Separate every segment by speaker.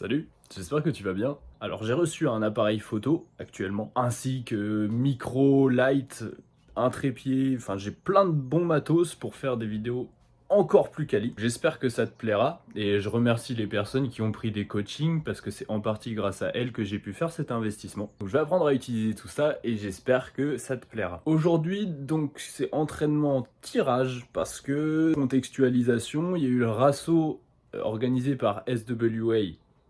Speaker 1: Salut, j'espère que tu vas bien. Alors j'ai reçu un appareil photo actuellement, ainsi que micro, light, un trépied, enfin j'ai plein de bons matos pour faire des vidéos encore plus quali. J'espère que ça te plaira et je remercie les personnes qui ont pris des coachings parce que c'est en partie grâce à elles que j'ai pu faire cet investissement. Donc je vais apprendre à utiliser tout ça et j'espère que ça te plaira. Aujourd'hui donc c'est entraînement tirage parce que contextualisation, il y a eu le RASO organisé par SWA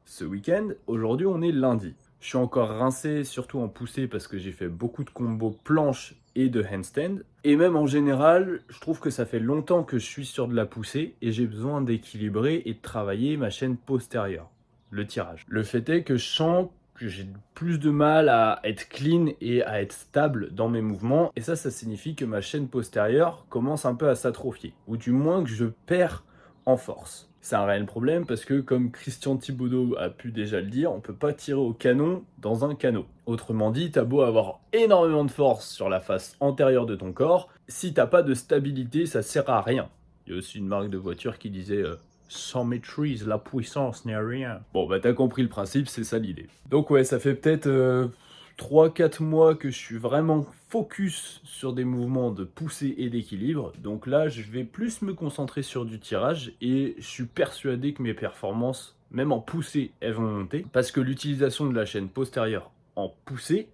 Speaker 1: ce week-end. Aujourd'hui on est lundi. Je suis encore rincé, surtout en poussée parce que j'ai fait beaucoup de combos planche et de handstand. Et même en général, je trouve que ça fait longtemps que je suis sur de la poussée et j'ai besoin d'équilibrer et de travailler ma chaîne postérieure, le tirage. Le fait est que je sens que j'ai plus de mal à être clean et à être stable dans mes mouvements. Et ça signifie que ma chaîne postérieure commence un peu à s'atrophier, ou du moins que je perds en force. C'est un réel problème parce que, comme Christian Thibaudeau a pu déjà le dire, on peut pas tirer au canon dans un canot. Autrement dit, t'as beau avoir énormément de force sur la face antérieure de ton corps, si t'as pas de stabilité, ça sert à rien. Il y a aussi une marque de voiture qui disait sans maîtrise, la puissance n'est rien. Bon, bah t'as compris le principe, c'est ça l'idée. Donc ouais, ça fait peut-être 3-4 mois que je suis vraiment focus sur des mouvements de poussée et d'équilibre. Donc là, je vais plus me concentrer sur du tirage et je suis persuadé que mes performances, même en poussée, elles vont monter. Parce que l'utilisation de la chaîne postérieure en poussée,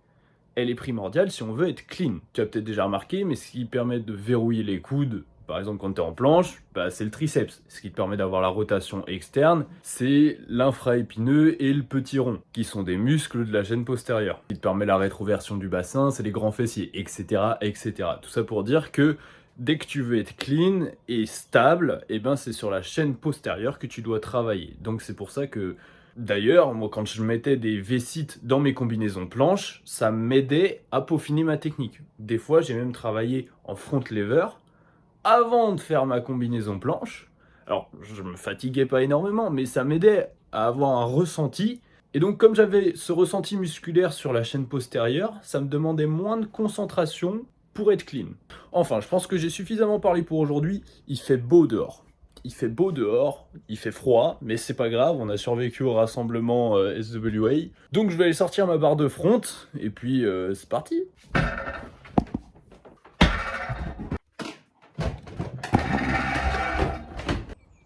Speaker 1: elle est primordiale si on veut être clean. Tu as peut-être déjà remarqué, mais ce qui permet de verrouiller les coudes, par exemple quand tu es en planche, bah, c'est le triceps. Ce qui te permet d'avoir la rotation externe, c'est l'infraépineux et le petit rond, qui sont des muscles de la chaîne postérieure. Ce qui te permet la rétroversion du bassin, c'est les grands fessiers, etc., etc. Tout ça pour dire que dès que tu veux être clean et stable, eh ben c'est sur la chaîne postérieure que tu dois travailler. Donc c'est pour ça que, d'ailleurs, moi quand je mettais des V-sit dans mes combinaisons planches, ça m'aidait à peaufiner ma technique. Des fois, j'ai même travaillé en front lever avant de faire ma combinaison planche. Alors, je me fatiguais pas énormément, mais ça m'aidait à avoir un ressenti. Et donc, comme j'avais ce ressenti musculaire sur la chaîne postérieure, ça me demandait moins de concentration pour être clean. Enfin, je pense que j'ai suffisamment parlé pour aujourd'hui. Il fait beau dehors. Il fait beau dehors, il fait froid, mais c'est pas grave, on a survécu au rassemblement SWA. Donc je vais aller sortir ma barre de front, et puis c'est parti.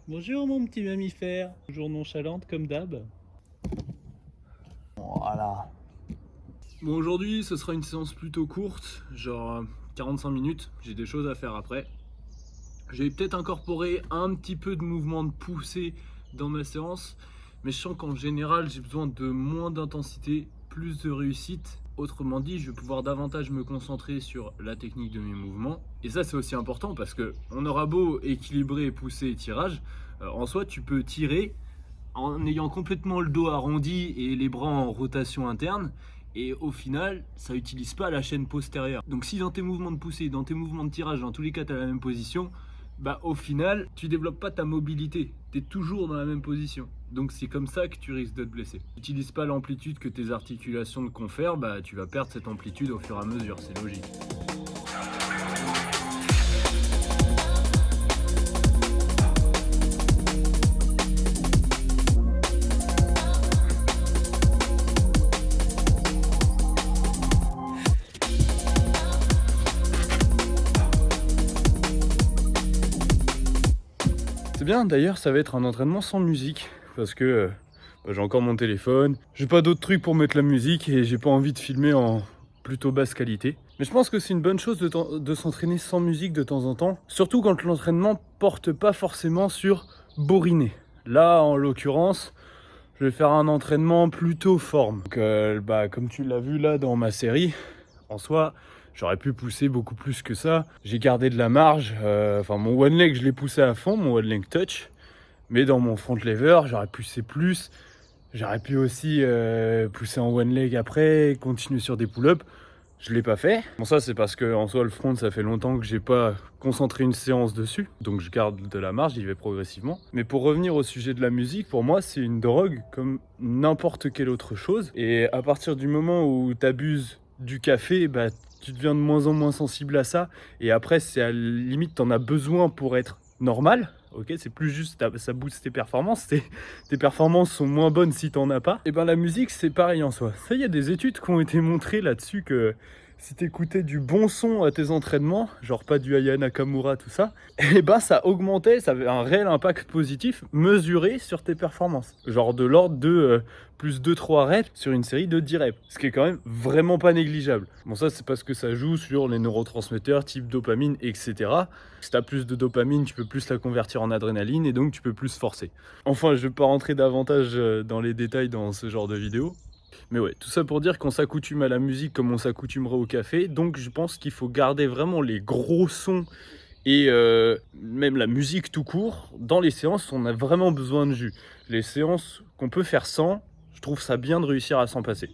Speaker 2: Bonjour mon petit mammifère, toujours nonchalante comme d'hab.
Speaker 1: Voilà. Bon, aujourd'hui, ce sera une séance plutôt courte, genre 45 minutes. J'ai des choses à faire après. Je vais peut-être incorporer un petit peu de mouvement de poussée dans ma séance, mais je sens qu'en général, j'ai besoin de moins d'intensité, plus de réussite. Autrement dit, je vais pouvoir davantage me concentrer sur la technique de mes mouvements. Et ça, c'est aussi important parce que on aura beau équilibrer, pousser et tirage, en soi, tu peux tirer en ayant complètement le dos arrondi et les bras en rotation interne. Et au final, ça n'utilise pas la chaîne postérieure. Donc si dans tes mouvements de poussée, dans tes mouvements de tirage, dans tous les cas, tu as la même position, bah au final, tu développes pas ta mobilité. Tu es toujours dans la même position. Donc c'est comme ça que tu risques de te blesser. N'utilise pas l'amplitude que tes articulations te confèrent, bah tu vas perdre cette amplitude au fur et à mesure, c'est logique. C'est bien, d'ailleurs, ça va être un entraînement sans musique, parce que j'ai encore mon téléphone, j'ai pas d'autres trucs pour mettre la musique et j'ai pas envie de filmer en plutôt basse qualité. Mais je pense que c'est une bonne chose de s'entraîner sans musique de temps en temps, surtout quand l'entraînement porte pas forcément sur bourriner. Là, en l'occurrence, je vais faire un entraînement plutôt forme. Donc, comme tu l'as vu là dans ma série, en soi, j'aurais pu pousser beaucoup plus que ça. J'ai gardé de la marge. Mon one leg, je l'ai poussé à fond, mon one leg touch. Mais dans mon front lever, j'aurais poussé plus. J'aurais pu aussi pousser en one leg après, continuer sur des pull-ups. Je ne l'ai pas fait. Bon, ça, c'est parce que en soi, le front, ça fait longtemps que j'ai pas concentré une séance dessus. Donc, je garde de la marge, j'y vais progressivement. Mais pour revenir au sujet de la musique, pour moi, c'est une drogue comme n'importe quelle autre chose. Et à partir du moment où tu abuses du café, bah, tu deviens de moins en moins sensible à ça. Et après, c'est à la limite, tu en as besoin pour être normal. ok, c'est plus juste ça booste tes performances, tes performances sont moins bonnes si t'en as pas. Et ben la musique c'est pareil en soi. Ça, il y a des études qui ont été montrées là-dessus que si t'écoutais du bon son à tes entraînements, genre pas du Aya Nakamura, tout ça, et ben ça augmentait, ça avait un réel impact positif mesuré sur tes performances. Genre de l'ordre de plus 2-3 reps sur une série de 10 reps. Ce qui est quand même vraiment pas négligeable. Bon, ça c'est parce que ça joue sur les neurotransmetteurs type dopamine, etc. Si t'as plus de dopamine, tu peux plus la convertir en adrénaline et donc tu peux plus forcer. Enfin, je vais pas rentrer davantage dans les détails dans ce genre de vidéo. Mais ouais, tout ça pour dire qu'on s'accoutume à la musique comme on s'accoutumerait au café. Donc je pense qu'il faut garder vraiment les gros sons et même la musique tout court. Dans les séances, on a vraiment besoin de jus. Les séances qu'on peut faire sans, je trouve ça bien de réussir à s'en passer.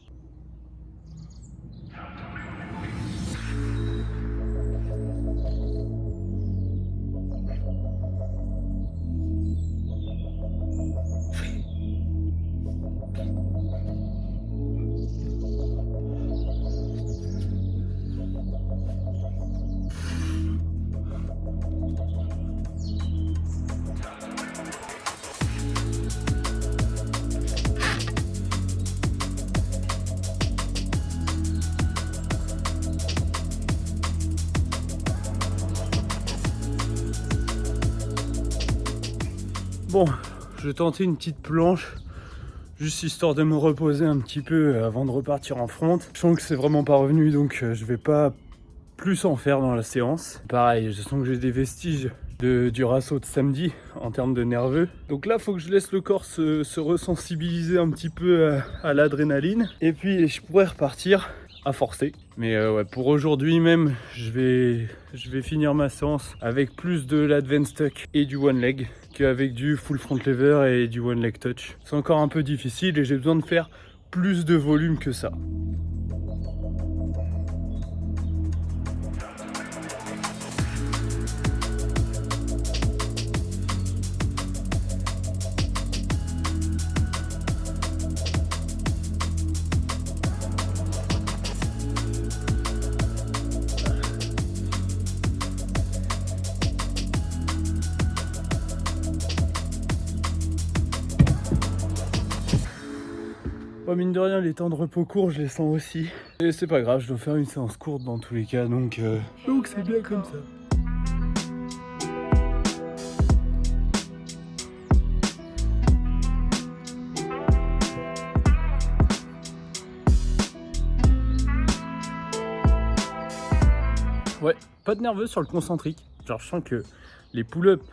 Speaker 1: Bon, je vais tenter une petite planche, juste histoire de me reposer un petit peu avant de repartir en front. Je sens que c'est vraiment pas revenu, donc je vais pas plus en faire dans la séance. Pareil, je sens que j'ai des vestiges du rassaut de samedi en termes de nerveux. Donc là, faut que je laisse le corps se ressensibiliser un petit peu à l'adrénaline. Et puis, je pourrais repartir à forcer. Mais ouais, pour aujourd'hui même, je vais finir ma séance avec plus de l'advanced tuck et du one leg qu'avec du full front lever et du one leg touch. C'est encore un peu difficile et j'ai besoin de faire plus de volume que ça. Oh, mine de rien, les temps de repos courts, je les sens aussi. Et c'est pas grave, je dois faire une séance courte dans tous les cas, donc c'est bien comme ça. Ouais, pas de nerveux sur le concentrique. Genre, je sens que les pull-ups,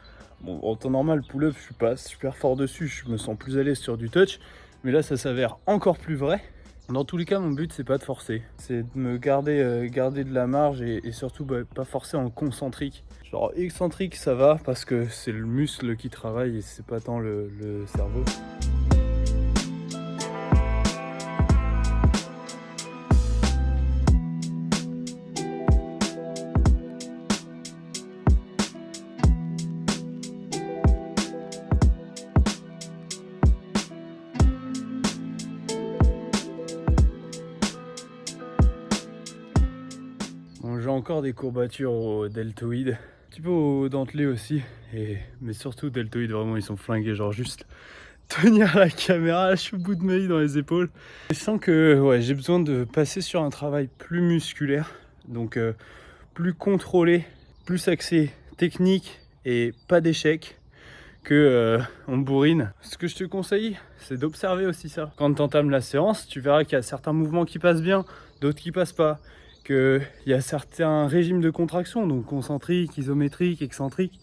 Speaker 1: bon, en temps normal, pull-up, je suis pas super fort dessus, je me sens plus à l'aise sur du touch. Mais là, ça s'avère encore plus vrai. Dans tous les cas, mon but, c'est pas de forcer. C'est de me garder de la marge et surtout pas forcer en concentrique. Genre excentrique, ça va parce que c'est le muscle qui travaille et c'est pas tant le cerveau. Bon, j'ai encore des courbatures au deltoïde, un petit peu au dentelé aussi, mais surtout deltoïde, vraiment ils sont flingués, genre juste tenir la caméra, je suis au bout de mes dans les épaules. Je sens que ouais, j'ai besoin de passer sur un travail plus musculaire, donc plus contrôlé, plus axé technique et pas d'échec que on bourrine. Ce que je te conseille, c'est d'observer aussi ça. Quand tu entames la séance, tu verras qu'il y a certains mouvements qui passent bien, d'autres qui passent pas. Qu'il y a certains régimes de contraction, donc concentriques, isométriques, excentriques,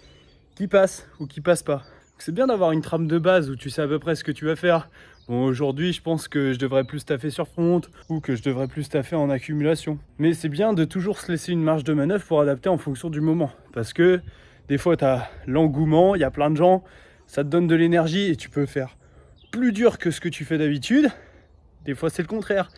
Speaker 1: qui passent ou qui passent pas. C'est bien d'avoir une trame de base où tu sais à peu près ce que tu vas faire. Bon, aujourd'hui, je pense que je devrais plus taffer sur front ou que je devrais plus taffer en accumulation. Mais c'est bien de toujours se laisser une marge de manœuvre pour adapter en fonction du moment. Parce que des fois, tu as l'engouement, il y a plein de gens, ça te donne de l'énergie et tu peux faire plus dur que ce que tu fais d'habitude. Des fois, c'est le contraire.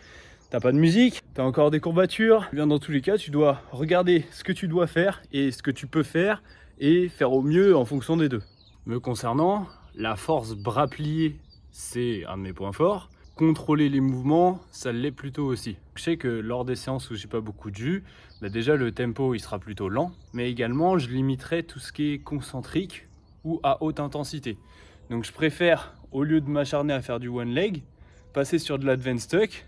Speaker 1: T'as pas de musique, t'as encore des courbatures. Bien dans tous les cas, tu dois regarder ce que tu dois faire et ce que tu peux faire et faire au mieux en fonction des deux. Me concernant, la force bras pliés, c'est un de mes points forts. Contrôler les mouvements, ça l'est plutôt aussi. Je sais que lors des séances où j'ai pas beaucoup de jus, déjà le tempo il sera plutôt lent, mais également je limiterai tout ce qui est concentrique ou à haute intensité. Donc je préfère, au lieu de m'acharner à faire du one leg, passer sur de l'advanced tuck,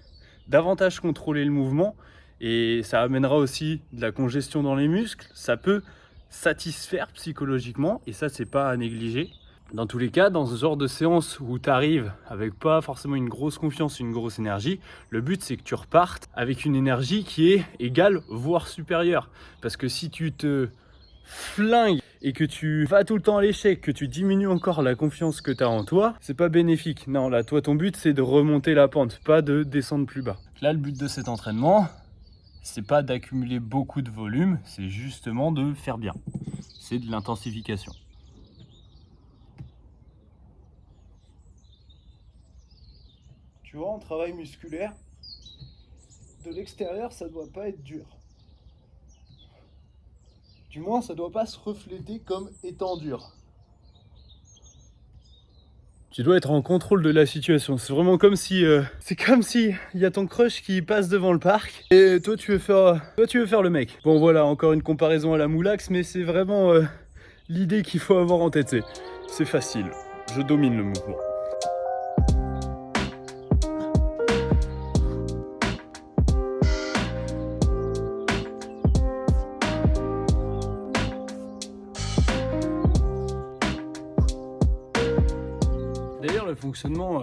Speaker 1: davantage contrôler le mouvement, et ça amènera aussi de la congestion dans les muscles. Ça peut satisfaire psychologiquement, et ça c'est pas à négliger. Dans tous les cas, dans ce genre de séance où tu arrives avec pas forcément une grosse confiance, une grosse énergie, le but c'est que tu repartes avec une énergie qui est égale, voire supérieure. Parce que si tu te flingues et que tu vas tout le temps à l'échec, que tu diminues encore la confiance que tu as en toi, c'est pas bénéfique. Non, là, toi, ton but c'est de remonter la pente, pas de descendre plus bas. Là, le but de cet entraînement, c'est pas d'accumuler beaucoup de volume, c'est justement de faire bien. C'est de l'intensification.
Speaker 2: Tu vois, en travail musculaire, de l'extérieur, ça doit pas être dur. Du moins, ça doit pas se refléter comme étant dur.
Speaker 1: Tu dois être en contrôle de la situation. C'est vraiment comme si il y a ton crush qui passe devant le parc et toi tu veux faire le mec. Bon voilà, encore une comparaison à la moulax, mais c'est vraiment l'idée qu'il faut avoir en tête. C'est facile. Je domine le mouvement. D'ailleurs, le fonctionnement,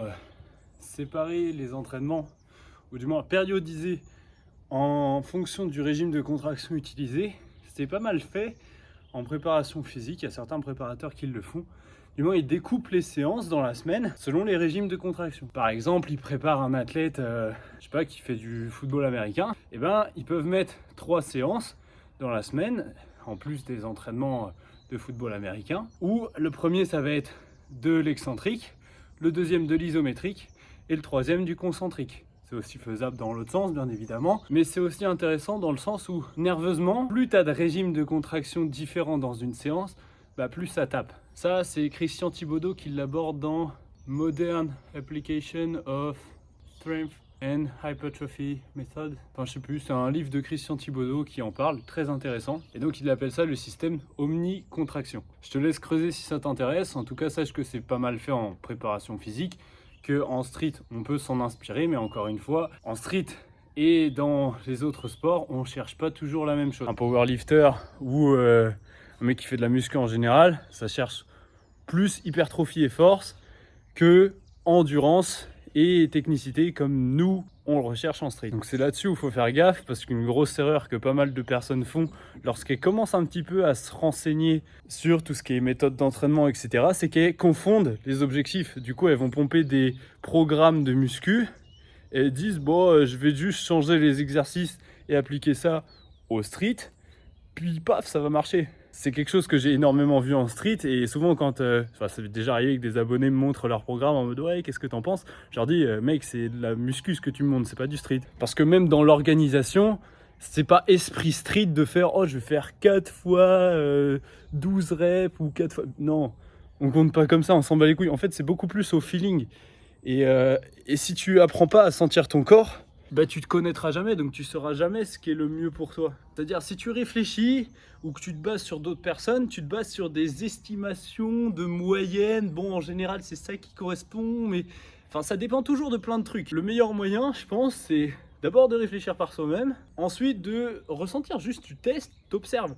Speaker 1: séparer les entraînements, ou du moins périodiser en fonction du régime de contraction utilisé, c'est pas mal fait en préparation physique. Il y a certains préparateurs qui le font. Du moins, ils découpent les séances dans la semaine selon les régimes de contraction. Par exemple, ils préparent un athlète, je sais pas, qui fait du football américain. Et ben, ils peuvent mettre 3 séances dans la semaine, en plus des entraînements de football américain. Où le premier, ça va être de l'excentrique, le deuxième de l'isométrique et le troisième du concentrique. C'est aussi faisable dans l'autre sens, bien évidemment, mais c'est aussi intéressant dans le sens où, nerveusement, plus tu as de régimes de contraction différents dans une séance, plus ça tape. Ça, c'est Christian Thibaudeau qui l'aborde dans Modern Application of Strength and Hypertrophy Method. Enfin, je sais plus, c'est un livre de Christian Thibaudeau qui en parle, très intéressant. Et donc, il appelle ça le système omnicontraction. Je te laisse creuser si ça t'intéresse. En tout cas, sache que c'est pas mal fait en préparation physique, que en street, on peut s'en inspirer, mais encore une fois, en street et dans les autres sports, on cherche pas toujours la même chose. Un powerlifter ou un mec qui fait de la muscu en général, ça cherche plus hypertrophie et force que endurance et technicité comme nous on le recherche en street. Donc c'est là-dessus où il faut faire gaffe, parce qu'une grosse erreur que pas mal de personnes font lorsqu'elles commencent un petit peu à se renseigner sur tout ce qui est méthode d'entraînement, etc., c'est qu'elles confondent les objectifs. Du coup, elles vont pomper des programmes de muscu et elles disent bon, je vais juste changer les exercices et appliquer ça au street, puis paf, ça va marcher. C'est quelque chose que j'ai énormément vu en street, et souvent quand ça m'est déjà arrivé que des abonnés me montrent leur programme en mode ouais, qu'est-ce que t'en penses, je leur dis mec, c'est de la muscu ce que tu me montres, c'est pas du street. Parce que même dans l'organisation, c'est pas esprit street de faire oh je vais faire 4 fois 12 reps ou 4 fois, non, on compte pas comme ça, on s'en bat les couilles. En fait, c'est beaucoup plus au feeling, et si tu apprends pas à sentir ton corps, tu te connaîtras jamais, donc tu sauras jamais ce qui est le mieux pour toi. C'est-à-dire, si tu réfléchis ou que tu te bases sur d'autres personnes, tu te bases sur des estimations de moyenne. Bon, en général, c'est ça qui correspond, mais enfin, ça dépend toujours de plein de trucs. Le meilleur moyen, je pense, c'est d'abord de réfléchir par soi-même, ensuite de ressentir, juste tu testes, t'observes.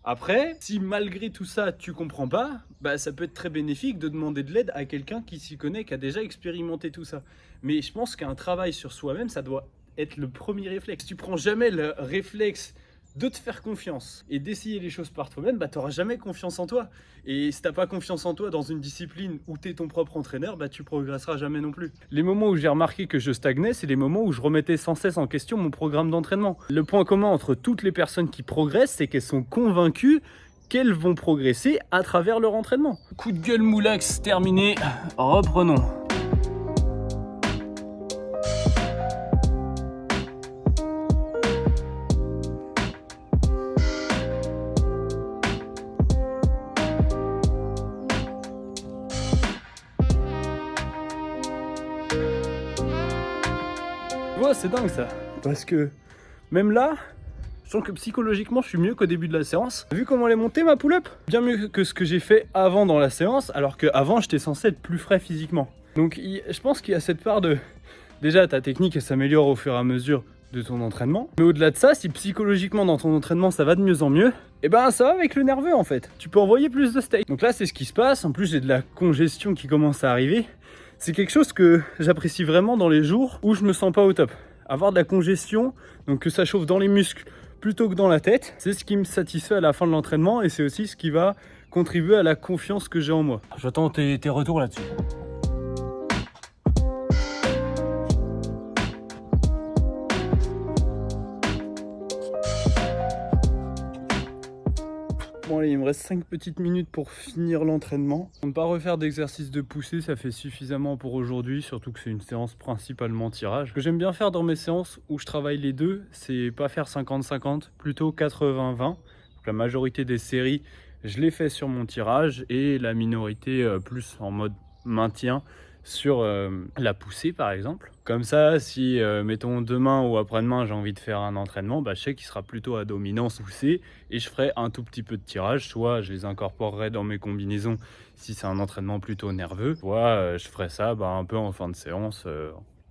Speaker 1: Après, si malgré tout ça, tu comprends pas, ça peut être très bénéfique de demander de l'aide à quelqu'un qui s'y connaît, qui a déjà expérimenté tout ça. Mais je pense qu'un travail sur soi-même, ça doit être le premier réflexe. Tu prends jamais le réflexe de te faire confiance et d'essayer les choses par toi-même, tu n'auras jamais confiance en toi. Et si tu n'as pas confiance en toi dans une discipline où tu es ton propre entraîneur, tu progresseras jamais non plus. Les moments où j'ai remarqué que je stagnais, c'est les moments où je remettais sans cesse en question mon programme d'entraînement. Le point commun entre toutes les personnes qui progressent, c'est qu'elles sont convaincues qu'elles vont progresser à travers leur entraînement. Coup de gueule moulax terminé, reprenons. C'est dingue ça, parce que même là, Je sens que psychologiquement, je suis mieux qu'au début de la séance. Vu comment elle est montée ma pull-up? Bien mieux que ce que j'ai fait avant dans la séance, alors qu'avant, j'étais censé être plus frais physiquement. Donc je pense qu'il y a cette part de... Déjà, ta technique, elle s'améliore au fur et à mesure de ton entraînement. Mais au-delà de ça, si psychologiquement dans ton entraînement, ça va de mieux en mieux, et ben ça va avec le nerveux en fait. Tu peux envoyer plus de steak. Donc là, c'est ce qui se passe. En plus, j'ai de la congestion qui commence à arriver. C'est quelque chose que j'apprécie vraiment dans les jours où je me sens pas au top. Avoir de la congestion, donc que ça chauffe dans les muscles plutôt que dans la tête, c'est ce qui me satisfait à la fin de l'entraînement et c'est aussi ce qui va contribuer à la confiance que j'ai en moi. J'attends tes retours là-dessus. Bon allez, il me reste 5 petites minutes pour finir l'entraînement. Pour ne pas refaire d'exercice de poussée, ça fait suffisamment pour aujourd'hui, surtout que c'est une séance principalement tirage. Ce que j'aime bien faire dans mes séances où je travaille les deux, c'est pas faire 50-50, plutôt 80-20. Donc la majorité des séries, je les fais sur mon tirage et la minorité plus en mode maintien sur la poussée par exemple. Comme ça, si mettons demain ou après-demain j'ai envie de faire un entraînement, bah, je sais qu'il sera plutôt à dominance poussée et je ferai un tout petit peu de tirage, soit je les incorporerai dans mes combinaisons si c'est un entraînement plutôt nerveux, soit je ferai ça un peu en fin de séance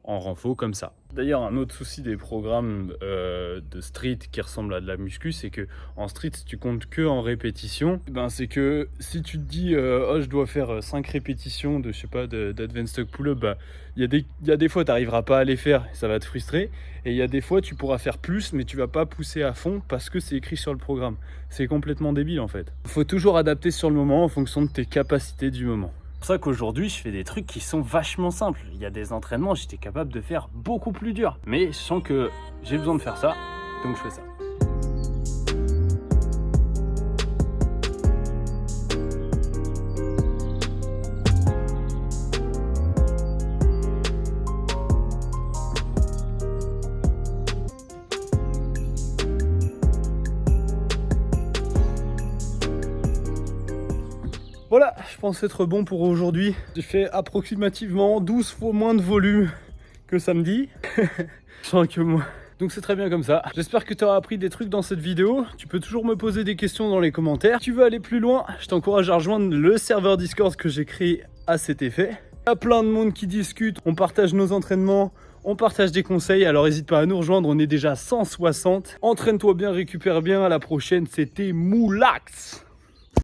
Speaker 1: en renfo comme ça. D'ailleurs, un autre souci des programmes de street qui ressemblent à de la muscu, c'est que en street, si tu comptes que en répétition, c'est que si tu te dis oh, je dois faire 5 répétitions de, je sais pas, d'advanced stock pull-up, il y a des fois tu n'arriveras pas à les faire et ça va te frustrer. Et il y a des fois tu pourras faire plus, mais tu vas pas pousser à fond parce que c'est écrit sur le programme. C'est complètement débile en fait. Il faut toujours adapter sur le moment en fonction de tes capacités du moment. C'est pour ça qu'aujourd'hui je fais des trucs qui sont vachement simples. Il y a des entraînements, j'étais capable de faire beaucoup plus dur. Mais je sens que j'ai besoin de faire ça, donc je fais ça. Voilà, je pense être bon pour aujourd'hui. J'ai fait approximativement 12 fois moins de volume que samedi. Je sens que moi... Donc c'est très bien comme ça. J'espère que tu auras appris des trucs dans cette vidéo. Tu peux toujours me poser des questions dans les commentaires. Si tu veux aller plus loin, je t'encourage à rejoindre le serveur Discord que j'ai créé à cet effet. Il y a plein de monde qui discute, on partage nos entraînements, on partage des conseils, alors n'hésite pas à nous rejoindre, on est déjà 160. Entraîne-toi bien, récupère bien, à la prochaine, c'était Moulax.